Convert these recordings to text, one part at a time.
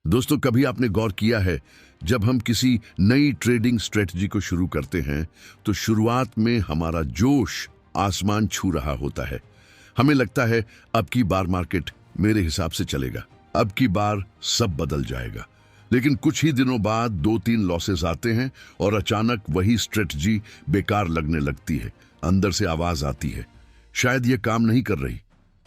दोस्तों, कभी आपने गौर किया है, जब हम किसी नई ट्रेडिंग स्ट्रेटजी को शुरू करते हैं तो शुरुआत में हमारा जोश आसमान छू रहा होता है। हमें लगता है अब की बार मार्केट मेरे हिसाब से चलेगा, अब की बार सब बदल जाएगा। लेकिन कुछ ही दिनों बाद 2-3 लॉसेस आते हैं और अचानक वही स्ट्रेटजी बेकार लगने लगती है। अंदर से आवाज आती है, शायद ये काम नहीं कर रही,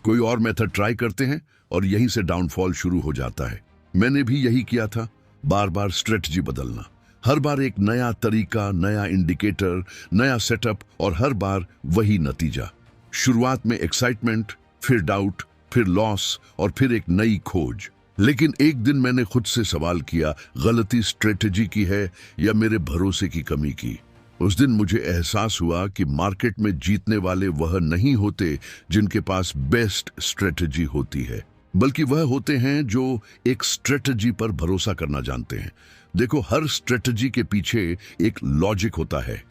कोई और मेथड ट्राई करते हैं, और यहीं से डाउनफॉल शुरू हो जाता है। मैंने भी यही किया था, बार बार स्ट्रेटजी बदलना, हर बार एक नया तरीका, नया इंडिकेटर, नया सेटअप, और हर बार वही नतीजा। शुरुआत में एक्साइटमेंट, फिर डाउट, फिर लॉस, और फिर एक नई खोज। लेकिन एक दिन मैंने खुद से सवाल किया, गलती स्ट्रेटजी की है या मेरे भरोसे की कमी की? उस दिन मुझे एहसास हुआ कि मार्केट में जीतने वाले वह नहीं होते जिनके पास बेस्ट स्ट्रेटजी होती है, बल्कि वह होते हैं जो एक स्ट्रेटजी पर भरोसा करना जानते हैं। देखो, हर स्ट्रेटजी के पीछे एक लॉजिक होता है,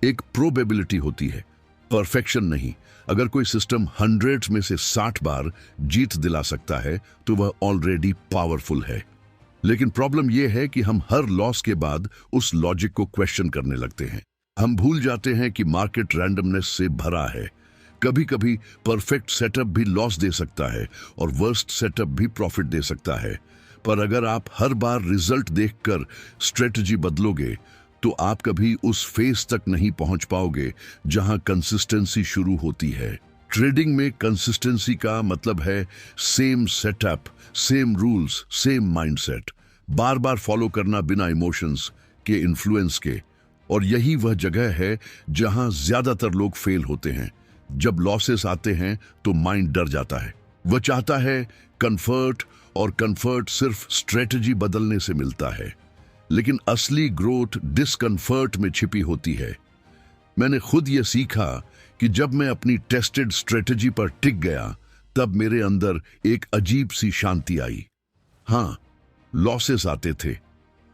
एक प्रोबेबिलिटी होती है, परफेक्शन नहीं। अगर कोई सिस्टम 100 में से 60 बार जीत दिला सकता है तो वह ऑलरेडी पावरफुल है। लेकिन प्रॉब्लम यह है कि हम हर लॉस के बाद उस लॉजिक को क्वेश्चन करने लगते हैं। हम भूल जाते हैं कि मार्केट रैंडमनेस से भरा है। कभी कभी परफेक्ट सेटअप भी लॉस दे सकता है और वर्स्ट सेटअप भी प्रॉफिट दे सकता है। पर अगर आप हर बार रिजल्ट देखकर स्ट्रेटजी बदलोगे तो आप कभी उस फेज तक नहीं पहुंच पाओगे जहां कंसिस्टेंसी शुरू होती है। ट्रेडिंग में कंसिस्टेंसी का मतलब है same setup, same rules, same mindset, बार बार फॉलो करना बिना इमोशंस के, इन्फ्लुएंस के। और यही वह जगह है जहां ज्यादातर लोग फेल होते हैं। जब लॉसेस आते हैं तो माइंड डर जाता है, वह चाहता है कंफर्ट, और कंफर्ट सिर्फ स्ट्रेटजी बदलने से मिलता है। लेकिन असली ग्रोथ डिस्कंफर्ट में छिपी होती है। मैंने खुद यह सीखा कि जब मैं अपनी टेस्टेड स्ट्रेटजी पर टिक गया तब मेरे अंदर एक अजीब सी शांति आई। हाँ, लॉसेस आते थे,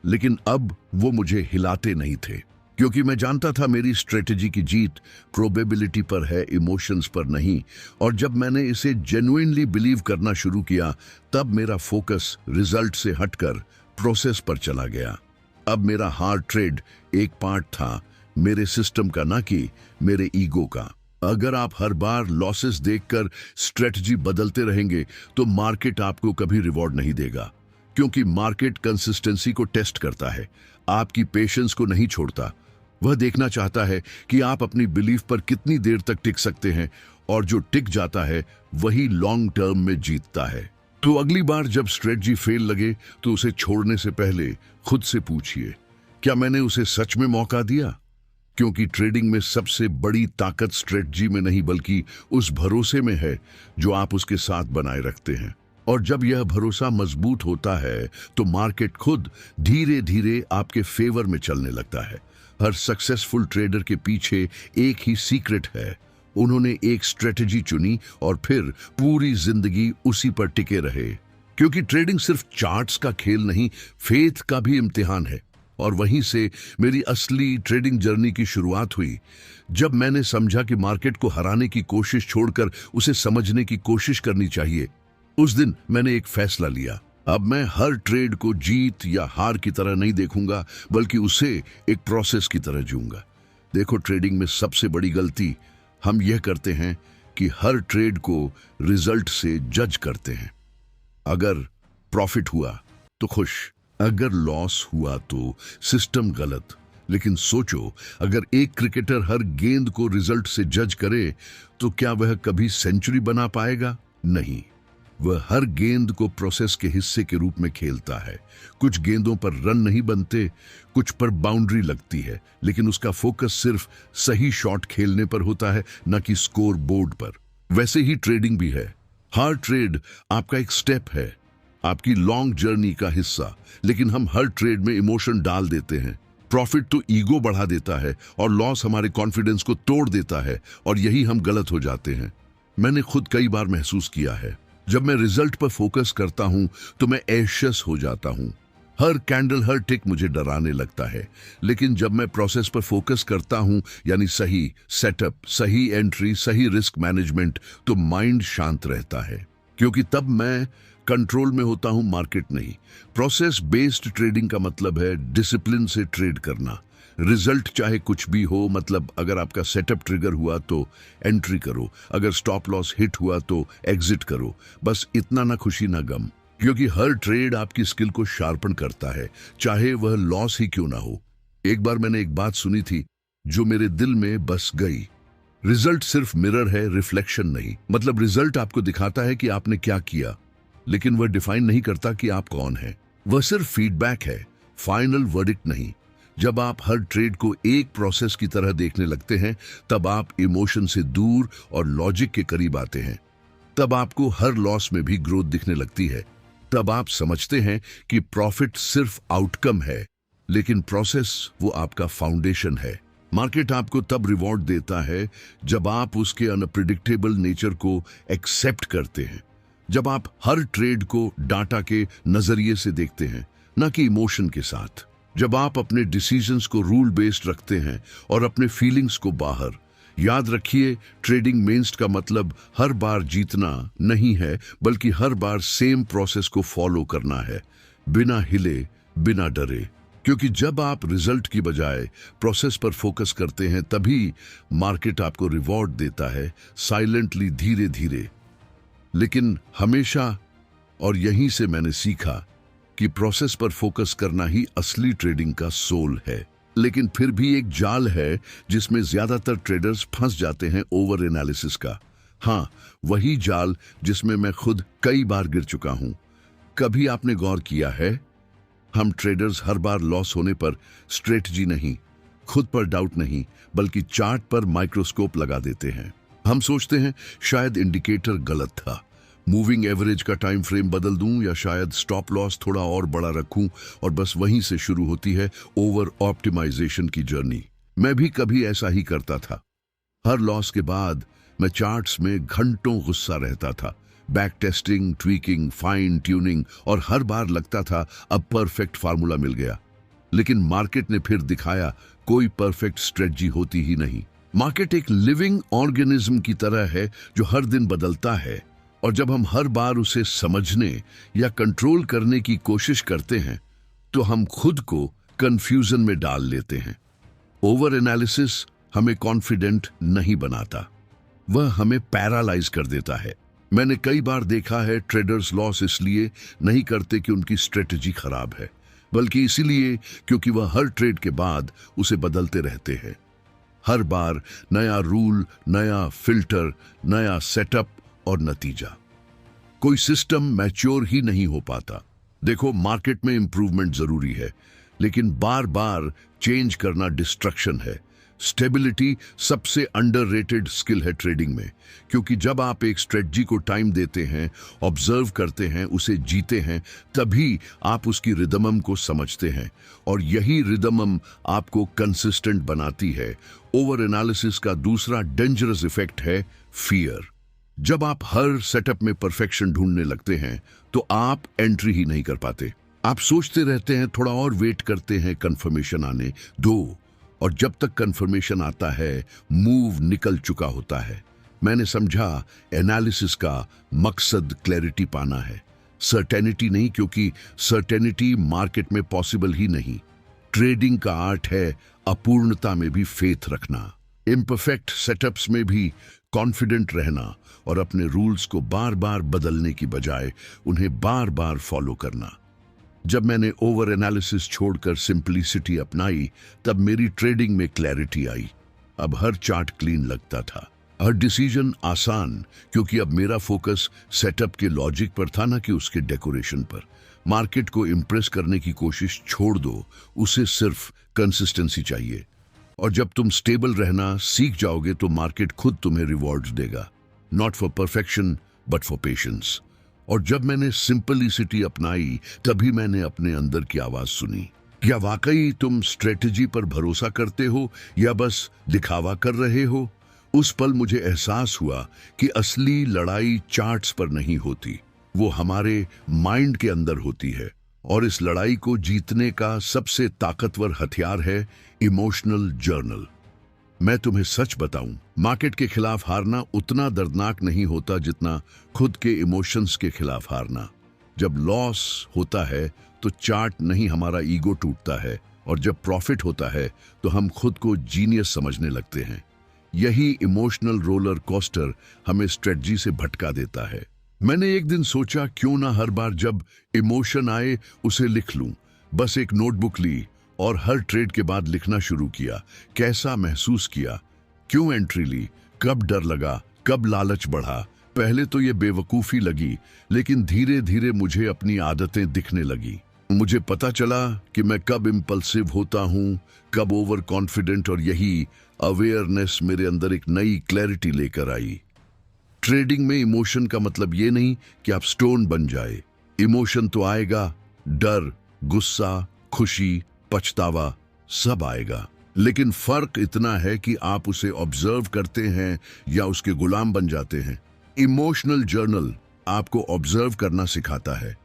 लेकिन अब वो मुझे हिलाते नहीं थे, क्योंकि मैं जानता था मेरी स्ट्रेटजी की जीत प्रोबेबिलिटी पर है, इमोशंस पर नहीं। और जब मैंने इसे जेन्युइनली बिलीव करना शुरू किया तब मेरा फोकस रिजल्ट से हटकर प्रोसेस पर चला गया। अब मेरा हार्ड ट्रेड एक पार्ट था मेरे सिस्टम का, ना कि मेरे ईगो का। अगर आप हर बार लॉसेस देखकर स्ट्रेटजी बदलते रहेंगे तो मार्केट आपको कभी रिवॉर्ड नहीं देगा, क्योंकि मार्केट कंसिस्टेंसी को टेस्ट करता है, आपकी पेशेंस को नहीं छोड़ता। वह देखना चाहता है कि आप अपनी बिलीफ पर कितनी देर तक टिक सकते हैं, और जो टिक जाता है वही लॉन्ग टर्म में जीतता है। तो अगली बार जब स्ट्रेटजी फेल लगे तो उसे छोड़ने से पहले खुद से पूछिए, क्या मैंने उसे सच में मौका दिया? क्योंकि ट्रेडिंग में सबसे बड़ी ताकत स्ट्रेटजी में नहीं बल्कि उस भरोसे में है जो आप उसके साथ बनाए रखते हैं। और जब यह भरोसा मजबूत होता है तो मार्केट खुद धीरे धीरे आपके फेवर में चलने लगता है। हर सक्सेसफुल ट्रेडर के पीछे एक ही सीक्रेट है, उन्होंने एक स्ट्रेटजी चुनी और फिर पूरी जिंदगी उसी पर टिके रहे। क्योंकि ट्रेडिंग सिर्फ चार्ट्स का खेल नहीं, फेथ का भी इम्तिहान है। और वहीं से मेरी असली ट्रेडिंग जर्नी की शुरुआत हुई, जब मैंने समझा कि मार्केट को हराने की कोशिश छोड़कर उसे समझने की कोशिश करनी चाहिए। उस दिन मैंने एक फैसला लिया, अब मैं हर ट्रेड को जीत या हार की तरह नहीं देखूंगा, बल्कि उसे एक प्रोसेस की तरह जीऊंगा। देखो, ट्रेडिंग में सबसे बड़ी गलती हम यह करते हैं कि हर ट्रेड को रिजल्ट से जज करते हैं। अगर प्रॉफिट हुआ तो खुश, अगर लॉस हुआ तो सिस्टम गलत। लेकिन सोचो, अगर एक क्रिकेटर हर गेंद को रिजल्ट से जज करे तो क्या वह कभी सेंचुरी बना पाएगा? नहीं। वह हर गेंद को प्रोसेस के हिस्से के रूप में खेलता है। कुछ गेंदों पर रन नहीं बनते, कुछ पर बाउंड्री लगती है, लेकिन उसका फोकस सिर्फ सही शॉट खेलने पर होता है, न कि स्कोर बोर्ड पर। वैसे ही ट्रेडिंग भी है। हर ट्रेड आपका एक स्टेप है, आपकी लॉन्ग जर्नी का हिस्सा। लेकिन हम हर ट्रेड में इमोशन डाल देते हैं। प्रॉफिट तो ईगो बढ़ा देता है और लॉस हमारे कॉन्फिडेंस को तोड़ देता है, और यही हम गलत हो जाते हैं। मैंने खुद कई बार महसूस किया है, जब मैं रिजल्ट पर फोकस करता हूं तो मैं एंशियस हो जाता हूं। हर कैंडल, हर टिक मुझे डराने लगता है। लेकिन जब मैं प्रोसेस पर फोकस करता हूं, यानी सही सेटअप, सही एंट्री, सही रिस्क मैनेजमेंट, तो माइंड शांत रहता है। क्योंकि तब मैं कंट्रोल में होता हूं, मार्केट नहीं। प्रोसेस बेस्ड ट्रेडिंग का मतलब है डिसिप्लिन से ट्रेड करना। रिजल्ट चाहे कुछ भी हो, मतलब अगर आपका सेटअप ट्रिगर हुआ तो एंट्री करो, अगर स्टॉप लॉस हिट हुआ तो एग्जिट करो। बस इतना, ना खुशी ना गम, क्योंकि हर ट्रेड आपकी स्किल को शार्पन करता है, चाहे वह लॉस ही क्यों ना हो। एक बार मैंने एक बात सुनी थी जो मेरे दिल में बस गई। रिजल्ट सिर्फ मिरर है, रिफ्लेक्शन नहीं। मतलब रिजल्ट आपको दिखाता है कि आपने क्या किया, लेकिन वह डिफाइन नहीं करता कि आप कौन है। वह सिर्फ फीडबैक है, फाइनल वर्डिक्ट नहीं। जब आप हर ट्रेड को एक प्रोसेस की तरह देखने लगते हैं, तब आप इमोशन से दूर और लॉजिक के करीब आते हैं। तब आपको हर लॉस में भी ग्रोथ दिखने लगती है। तब आप समझते हैं कि प्रॉफिट सिर्फ आउटकम है, लेकिन प्रोसेस वो आपका फाउंडेशन है। मार्केट आपको तब रिवॉर्ड देता है जब आप उसके अनप्रिडिक्टेबल नेचर को एक्सेप्ट करते हैं, जब आप हर ट्रेड को डाटा के नजरिए से देखते हैं, ना कि इमोशन के साथ, जब आप अपने डिसीजंस को रूल बेस्ड रखते हैं और अपने फीलिंग्स को बाहर। याद रखिए, ट्रेडिंग मेंस का मतलब हर बार जीतना नहीं है, बल्कि हर बार सेम प्रोसेस को फॉलो करना है, बिना हिले, बिना डरे। क्योंकि जब आप रिजल्ट की बजाय प्रोसेस पर फोकस करते हैं, तभी मार्केट आपको रिवॉर्ड देता है, साइलेंटली, धीरे धीरे, लेकिन हमेशा। और यहीं से मैंने सीखा कि प्रोसेस पर फोकस करना ही असली ट्रेडिंग का सोल है। लेकिन फिर भी एक जाल है जिसमें ज्यादातर ट्रेडर्स फंस जाते हैं, ओवर एनालिसिस का। हाँ, वही जाल जिसमें मैं खुद कई बार गिर चुका हूं। कभी आपने गौर किया है, हम ट्रेडर्स हर बार लॉस होने पर स्ट्रेटजी नहीं, खुद पर डाउट नहीं, बल्कि चार्ट पर माइक्रोस्कोप लगा देते हैं। हम सोचते हैं शायद इंडिकेटर गलत था, मूविंग एवरेज का टाइम फ्रेम बदल दूं, या शायद स्टॉप लॉस थोड़ा और बड़ा रखूं, और बस वहीं से शुरू होती है ओवर ऑप्टिमाइजेशन की जर्नी। मैं भी कभी ऐसा ही करता था। हर लॉस के बाद मैं चार्ट्स में घंटों गुस्सा रहता था, back testing, tweaking, fine tuning, और हर बार लगता था अब परफेक्ट फार्मूला मिल गया। लेकिन मार्केट ने फिर दिखाया कोई परफेक्ट स्ट्रेटजी होती ही नहीं। मार्केट एक लिविंग ऑर्गेनिज्म की तरह है जो हर दिन बदलता है, और जब हम हर बार उसे समझने या कंट्रोल करने की कोशिश करते हैं, तो हम खुद को कंफ्यूजन में डाल लेते हैं। ओवर एनालिसिस हमें कॉन्फिडेंट नहीं बनाता, वह हमें पैरालाइज कर देता है। मैंने कई बार देखा है ट्रेडर्स लॉस इसलिए नहीं करते कि उनकी स्ट्रेटजी खराब है, बल्कि इसीलिए क्योंकि वह हर ट्रेड के बाद उसे बदलते रहते हैं। हर बार नया रूल, नया फिल्टर, नया सेटअप और नतीजा। कोई सिस्टम मैच्योर ही नहीं हो पाता। देखो, मार्केट में इंप्रूवमेंट जरूरी है, लेकिन बार बार चेंज करना डिस्ट्रक्शन है। स्टेबिलिटी सबसे अंडररेटेड स्किल है ट्रेडिंग में, क्योंकि जब आप एक स्ट्रेटजी को टाइम देते हैं, ऑब्जर्व करते हैं, उसे जीते हैं, तभी आप उसकी रिदमम को समझते हैं, और यही रिदमम आपको कंसिस्टेंट बनाती है। ओवर एनालिसिस का दूसरा डेंजरस इफेक्ट है फियर। जब आप हर सेटअप में परफेक्शन ढूंढने लगते हैं, तो आप एंट्री ही नहीं कर पाते। आप सोचते रहते हैं, थोड़ा और वेट करते हैं कंफर्मेशन आने दो, और जब तक कंफर्मेशन आता है, मूव निकल चुका होता है। मैंने समझा एनालिसिस का मकसद क्लैरिटी पाना है, सर्टेनिटी नहीं, क्योंकि सर्टेनिटी मार्केट में पॉसिबल ही नहीं। ट्रेडिंग का आर्ट है अपूर्णता में भी फेथ रखना, इम्परफेक्ट सेटअप्स में भी कॉन्फिडेंट रहना, और अपने रूल्स को बार बार बदलने की बजाय उन्हें बार बार फॉलो करना। जब मैंने ओवर एनालिसिस छोड़कर सिंपलिसिटी अपनाई, तब मेरी ट्रेडिंग में क्लैरिटी आई। अब हर चार्ट क्लीन लगता था, हर डिसीजन आसान, क्योंकि अब मेरा फोकस सेटअप के लॉजिक पर था, ना कि उसके डेकोरेशन पर। मार्केट को इम्प्रेस करने की कोशिश छोड़ दो, उसे सिर्फ कंसिस्टेंसी चाहिए। और जब तुम स्टेबल रहना सीख जाओगे, तो मार्केट खुद तुम्हें रिवॉर्ड्स देगा, not for perfection but for patience. और जब मैंने सिंपलिसिटी अपनाई, तभी मैंने अपने अंदर की आवाज सुनी। क्या वाकई तुम स्ट्रेटजी पर भरोसा करते हो, या बस दिखावा कर रहे हो? उस पल मुझे एहसास हुआ कि असली लड़ाई चार्ट्स पर नहीं होती, वो हमारे माइंड के अंदर होती है। और इस लड़ाई को जीतने का सबसे ताकतवर हथियार है इमोशनल जर्नल। मैं तुम्हें सच बताऊं, मार्केट के खिलाफ हारना उतना दर्दनाक नहीं होता जितना खुद के इमोशंस के खिलाफ हारना। जब लॉस होता है तो चार्ट नहीं, हमारा ईगो टूटता है, और जब प्रॉफिट होता है तो हम खुद को जीनियस समझने लगते हैं। यही इमोशनल रोलर कोस्टर हमें स्ट्रेटजी से भटका देता है। मैंने एक दिन सोचा क्यों ना हर बार जब इमोशन आए उसे लिख लूं। बस एक नोटबुक ली और हर ट्रेड के बाद लिखना शुरू किया। कैसा महसूस किया, क्यों एंट्री ली, कब डर लगा, कब लालच बढ़ा। पहले तो ये बेवकूफ़ी लगी, लेकिन धीरे धीरे मुझे अपनी आदतें दिखने लगी। मुझे पता चला कि मैं कब इम्पल्सिव होता हूँ, कब ओवर कॉन्फिडेंट, और यही अवेयरनेस मेरे अंदर एक नई क्लैरिटी लेकर आई। ट्रेडिंग में इमोशन का मतलब ये नहीं कि आप स्टोन बन जाए। इमोशन तो आएगा, डर, गुस्सा, खुशी, पछतावा सब आएगा, लेकिन फर्क इतना है कि आप उसे ऑब्जर्व करते हैं या उसके गुलाम बन जाते हैं। इमोशनल जर्नल आपको ऑब्जर्व करना सिखाता है।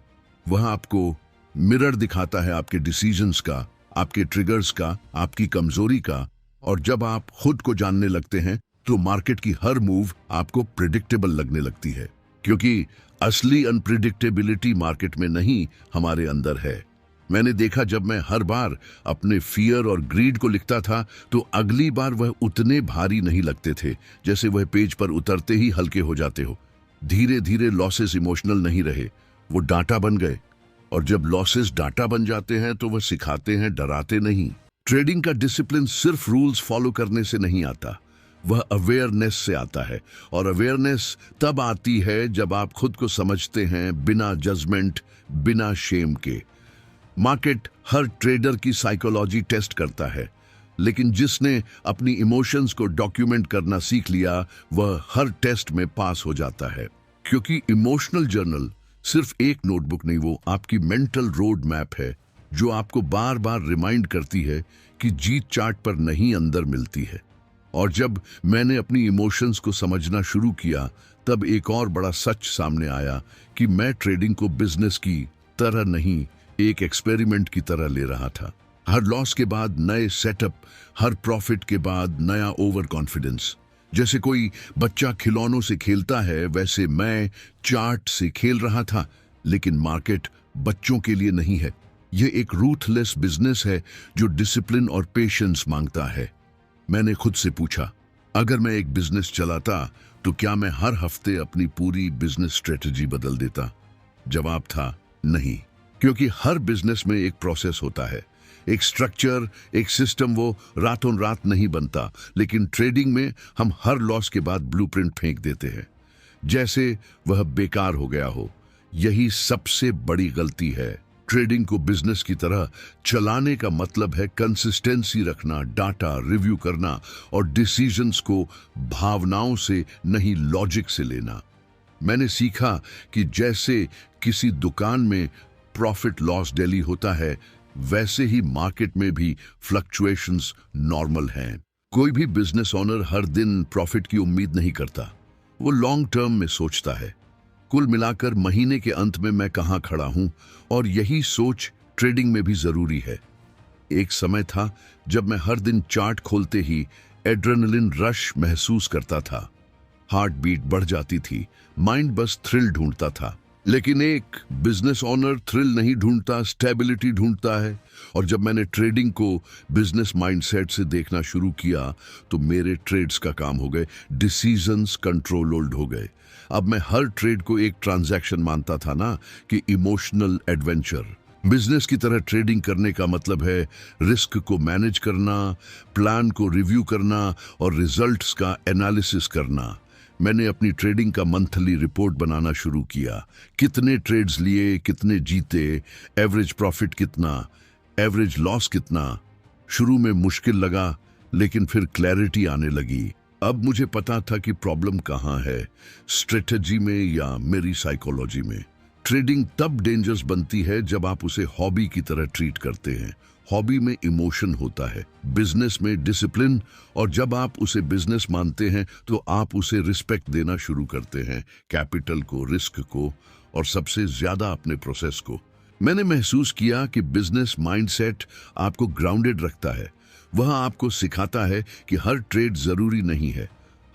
वह आपको मिरर दिखाता है आपके डिसीजंस का, आपके ट्रिगर्स का, आपकी कमजोरी का। और जब आप खुद को जानने लगते हैं तो मार्केट की हर मूव आपको प्रिडिक्टेबल लगने लगती है, क्योंकि असली अनप्रिडिक्टेबिलिटी मार्केट में नहीं, हमारे अंदर है। मैंने देखा जब मैं हर बार अपने फियर और ग्रीड को लिखता था तो अगली बार वह उतने भारी नहीं लगते थे जैसे वह पेज पर उतरते ही हल्के हो जाते हो। धीरे धीरे लॉसेस इमोशनल नहीं रहे, वो डाटा बन गए। और जब लॉसेस डाटा बन जाते हैं तो वह सिखाते हैं, डराते नहीं। ट्रेडिंग का डिसिप्लिन सिर्फ रूल्स फॉलो करने से नहीं आता, वह अवेयरनेस से आता है। और अवेयरनेस तब आती है जब आप खुद को समझते हैं, बिना जजमेंट, बिना शेम के। मार्केट हर ट्रेडर की साइकोलॉजी टेस्ट करता है, लेकिन जिसने अपनी इमोशंस को डॉक्यूमेंट करना सीख लिया वह हर टेस्ट में पास हो जाता है। क्योंकि इमोशनल जर्नल सिर्फ एक नोटबुक नहीं, वो आपकी मेंटल रोड मैप है जो आपको बार बार रिमाइंड करती है कि जीत चार्ट पर नहीं, अंदर मिलती है। और जब मैंने अपनी इमोशंस को समझना शुरू किया तब एक और बड़ा सच सामने आया कि मैं ट्रेडिंग को बिजनेस की तरह नहीं, एक एक्सपेरिमेंट की तरह ले रहा था। हर लॉस के बाद नए सेटअप, हर प्रॉफिट के बाद नया ओवर कॉन्फिडेंस। जैसे कोई बच्चा खिलौनों से खेलता है, वैसे मैं चार्ट से खेल रहा था। लेकिन मार्केट बच्चों के लिए नहीं है, यह एक रूथलेस बिजनेस है जो डिसिप्लिन और पेशेंस मांगता है। मैंने खुद से पूछा, अगर मैं एक बिजनेस चलाता तो क्या मैं हर हफ्ते अपनी पूरी बिजनेस स्ट्रेटजी बदल देता? जवाब था नहीं, क्योंकि हर बिजनेस में एक प्रोसेस होता है, एक स्ट्रक्चर, एक सिस्टम। वो रातों रात नहीं बनता। लेकिन ट्रेडिंग में हम हर लॉस के बाद ब्लूप्रिंट फेंक देते हैं, जैसे वह बेकार हो गया हो। यही सबसे बड़ी गलती है। ट्रेडिंग को बिजनेस की तरह चलाने का मतलब है कंसिस्टेंसी रखना, डाटा रिव्यू करना और डिसीजंस को भावनाओं से नहीं, लॉजिक से लेना। मैंने सीखा कि जैसे किसी दुकान में प्रॉफिट लॉस डेली होता है, वैसे ही मार्केट में भी फ्लक्चुएशंस नॉर्मल हैं। कोई भी बिजनेस ओनर हर दिन प्रॉफिट की उम्मीद नहीं करता, वो लॉन्ग टर्म में सोचता है। कुल मिलाकर महीने के अंत में मैं कहां खड़ा हूं, और यही सोच ट्रेडिंग में भी जरूरी है। एक समय था जब मैं हर दिन चार्ट खोलते ही एड्रेनलिन रश महसूस करता था। हार्ट बीट बढ़ जाती थी, माइंड बस थ्रिल ढूंढता था। लेकिन एक बिजनेस ओनर थ्रिल नहीं ढूंढता, स्टेबिलिटी ढूंढता है। और जब मैंने ट्रेडिंग को बिजनेस माइंडसेट से देखना शुरू किया तो मेरे ट्रेड्स का काम हो गए, डिसीजंस कंट्रोल्ड हो गए। अब मैं हर ट्रेड को एक ट्रांजैक्शन मानता था ना कि इमोशनल एडवेंचर। बिजनेस की तरह ट्रेडिंग करने का मतलब है रिस्क को मैनेज करना, प्लान को रिव्यू करना और रिजल्ट्स का एनालिसिस करना। मैंने अपनी ट्रेडिंग का मंथली रिपोर्ट बनाना शुरू किया। कितने ट्रेड्स लिए, कितने जीते, एवरेज प्रॉफिट कितना, एवरेज लॉस कितना। शुरू में मुश्किल लगा, लेकिन फिर क्लैरिटी आने लगी। अब मुझे पता था कि प्रॉब्लम कहाँ है, स्ट्रेटजी में या मेरी साइकोलॉजी में। ट्रेडिंग तब डेंजरस बनती है जब आप उसे हॉबी की तरह ट्रीट करते हैं। हॉबी में इमोशन होता है, बिजनेस में डिसिप्लिन। और जब आप उसे बिजनेस मानते हैं तो आप उसे रिस्पेक्ट देना शुरू करते हैं, कैपिटल को, रिस्क को और सबसे ज्यादा अपने प्रोसेस को। मैंने महसूस किया कि बिजनेस माइंडसेट आपको ग्राउंडेड रखता है। वह आपको सिखाता है कि हर ट्रेड जरूरी नहीं है,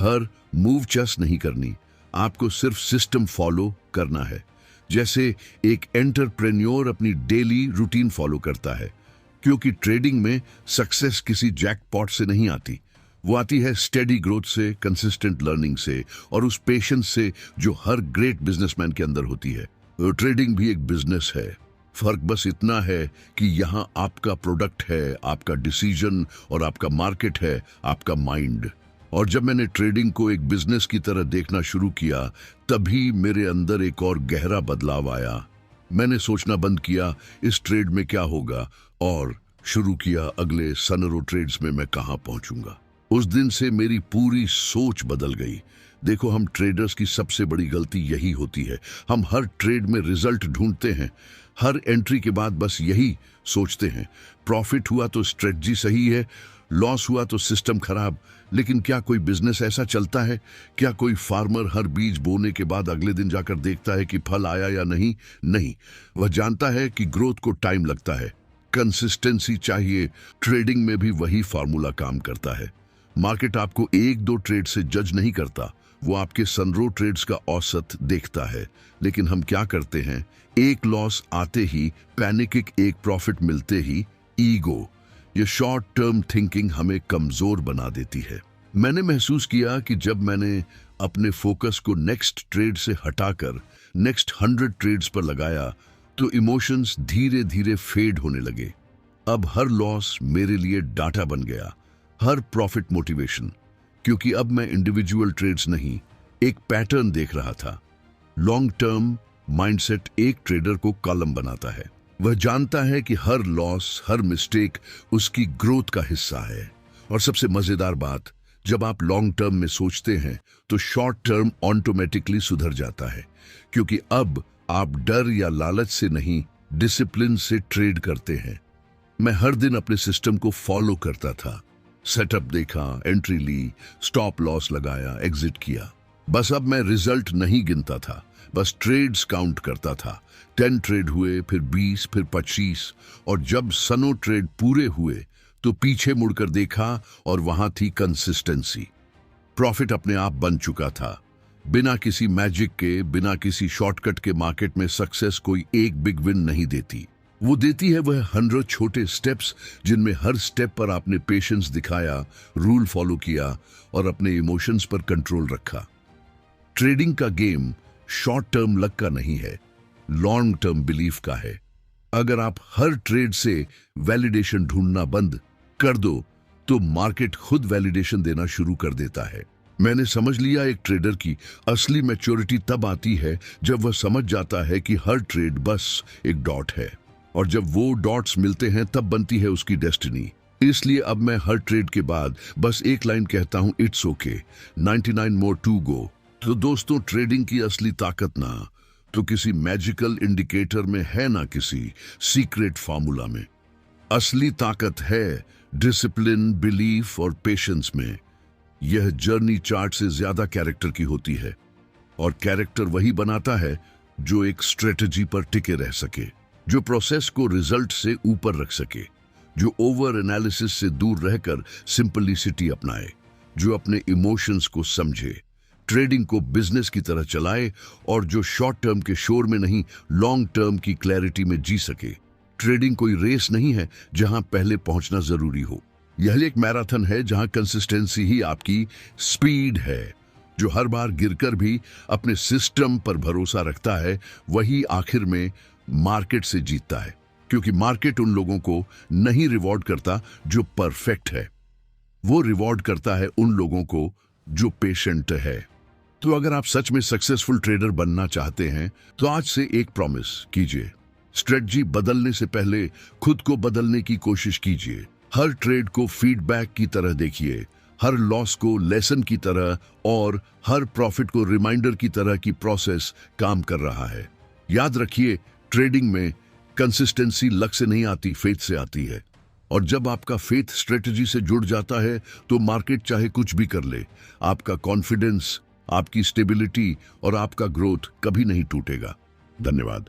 हर मूव चेस नहीं करनी, आपको सिर्फ सिस्टम फॉलो करना है। जैसे एक एंटरप्रेन्योर अपनी डेली रूटीन फॉलो करता है, क्योंकि ट्रेडिंग में सक्सेस किसी जैकपॉट से नहीं आती। वो आती है स्टेडी ग्रोथ से, कंसिस्टेंट लर्निंग से और उस पेशेंस से जो हर ग्रेट बिजनेसमैन के अंदर होती है। ट्रेडिंग भी एक बिजनेस है, फर्क बस इतना है कि यहाँ आपका प्रोडक्ट है, आपका डिसीजन, और आपका मार्केट है, आपका माइंड। और जब मैंने ट्रेडिंग को एक बिजनेस की तरह देखना शुरू किया, तभी मेरे अंदर एक और गहरा बदलाव आया। मैंने सोचना बंद किया इस ट्रेड में क्या होगा, और शुरू किया अगले सनरो ट्रेड्स में मैं कहां पहुंचूंगा। उस दिन से मेरी पूरी सोच बदल गई। देखो, हम ट्रेडर्स की सबसे बड़ी गलती यही होती है, हम हर ट्रेड में रिजल्ट ढूंढते हैं। हर एंट्री के बाद बस यही सोचते हैं, प्रॉफिट हुआ तो स्ट्रेटजी सही है, लॉस हुआ तो सिस्टम खराब। लेकिन क्या कोई बिजनेस ऐसा चलता है? क्या कोई फार्मर हर बीज बोने के बाद अगले दिन जाकर देखता है कि फल आया या नहीं? नहीं, वह जानता है कि ग्रोथ को टाइम लगता है, कंसिस्टेंसी चाहिए। ट्रेडिंग में भी वही फार्मूला काम करता है। मार्केट आपको एक दो ट्रेड से जज नहीं करता, वो आपके सनरो ट्रेड्स का औसत देखता है। लेकिन हम क्या करते हैं, एक लॉस आते ही पैनिक, एक प्रॉफिट मिलते ही ईगो, ये शॉर्ट टर्म थिंकिंग हमें कमजोर बना देती है। मैंने महसूस किया कि जब मैंने अपने फोकस को नेक्स्ट ट्रेड से हटाकर नेक्स्ट 100 ट्रेड्स पर लगाया, तो इमोशंस धीरे धीरे फेड होने लगे। अब हर लॉस मेरे लिए डाटा बन गया, हर प्रॉफिट मोटिवेशन, क्योंकि अब मैं इंडिविजुअल ट्रेड्स नहीं, एक पैटर्न देख रहा था। लॉन्ग टर्म माइंडसेट एक ट्रेडर को कॉलम बनाता है। वह जानता है कि हर लॉस, हर मिस्टेक उसकी ग्रोथ का हिस्सा है। और सबसे मजेदार बात, जब आप लॉन्ग टर्म में सोचते हैं तो शॉर्ट टर्म ऑटोमेटिकली सुधर जाता है, क्योंकि अब आप डर या लालच से नहीं, डिसिप्लिन से ट्रेड करते हैं। मैं हर दिन अपने सिस्टम को फॉलो करता था, सेटअप देखा, एंट्री ली, स्टॉप लॉस लगाया, एग्जिट किया। बस अब मैं रिजल्ट नहीं गिनता था, बस ट्रेड्स काउंट करता था। 10 ट्रेड हुए, फिर 20, फिर 25, और जब सनो ट्रेड पूरे हुए तो पीछे मुड़कर देखा और वहां थी कंसिस्टेंसी। प्रॉफिट अपने आप बन चुका था, बिना किसी मैजिक के, बिना किसी शॉर्टकट के। मार्केट में सक्सेस कोई एक बिग विन नहीं देती, वो देती है वह 100 छोटे स्टेप्स, जिनमें हर स्टेप पर आपने पेशेंस दिखाया, रूल फॉलो किया और अपने इमोशंस पर कंट्रोल रखा। ट्रेडिंग का गेम शॉर्ट टर्म लक का नहीं है, लॉन्ग टर्म बिलीफ का है। अगर आप हर ट्रेड से वैलिडेशन ढूंढना बंद कर दो, तो मार्केट खुद वैलिडेशन देना शुरू कर देता है। मैंने समझ लिया, एक ट्रेडर की असली मैच्योरिटी तब आती है जब वह समझ जाता है कि हर ट्रेड बस एक डॉट है, और जब वो डॉट्स मिलते हैं तब बनती है उसकी डेस्टिनी। इसलिए अब मैं हर ट्रेड के बाद बस एक लाइन कहता हूं, it's okay, 99 more to go. तो दोस्तों, ट्रेडिंग की असली ताकत ना तो किसी मैजिकल इंडिकेटर में है, ना किसी सीक्रेट फार्मूला में। असली ताकत है डिसिप्लिन, बिलीफ और पेशेंस में। यह जर्नी चार्ट से ज्यादा कैरेक्टर की होती है, और कैरेक्टर वही बनाता है जो एक स्ट्रेटजी पर टिके रह सके, जो प्रोसेस को रिजल्ट से ऊपर रख सके, जो ओवर एनालिसिस से दूर रहकर सिंपलिसिटी अपनाए, जो अपने इमोशंस को समझे, ट्रेडिंग को बिजनेस की तरह चलाए, और जो शॉर्ट टर्म के शोर में नहीं, लॉन्ग टर्म की क्लैरिटी में जी सके। ट्रेडिंग कोई रेस नहीं है जहां पहले पहुंचना जरूरी हो, यह एक मैराथन है जहां कंसिस्टेंसी ही आपकी स्पीड है। जो हर बार गिरकर भी अपने सिस्टम पर भरोसा रखता है, वही आखिर में मार्केट से जीतता है, क्योंकि मार्केट उन लोगों को नहीं रिवॉर्ड करता जो परफेक्ट है, वो रिवॉर्ड करता है उन लोगों को जो पेशेंट है। तो अगर आप सच में सक्सेसफुल ट्रेडर बनना चाहते हैं, तो आज से एक प्रॉमिस कीजिए, स्ट्रेटजी बदलने से पहले खुद को बदलने की कोशिश कीजिए। हर ट्रेड को फीडबैक की तरह देखिए, हर लॉस को लेसन की तरह, और हर प्रॉफिट को रिमाइंडर की तरह कि प्रोसेस काम कर रहा है। याद रखिए, ट्रेडिंग में कंसिस्टेंसी लक से नहीं आती, फेथ से आती है। और जब आपका फेथ स्ट्रेटजी से जुड़ जाता है, तो मार्केट चाहे कुछ भी कर ले, आपका कॉन्फिडेंस, आपकी स्टेबिलिटी और आपका ग्रोथ कभी नहीं टूटेगा। धन्यवाद।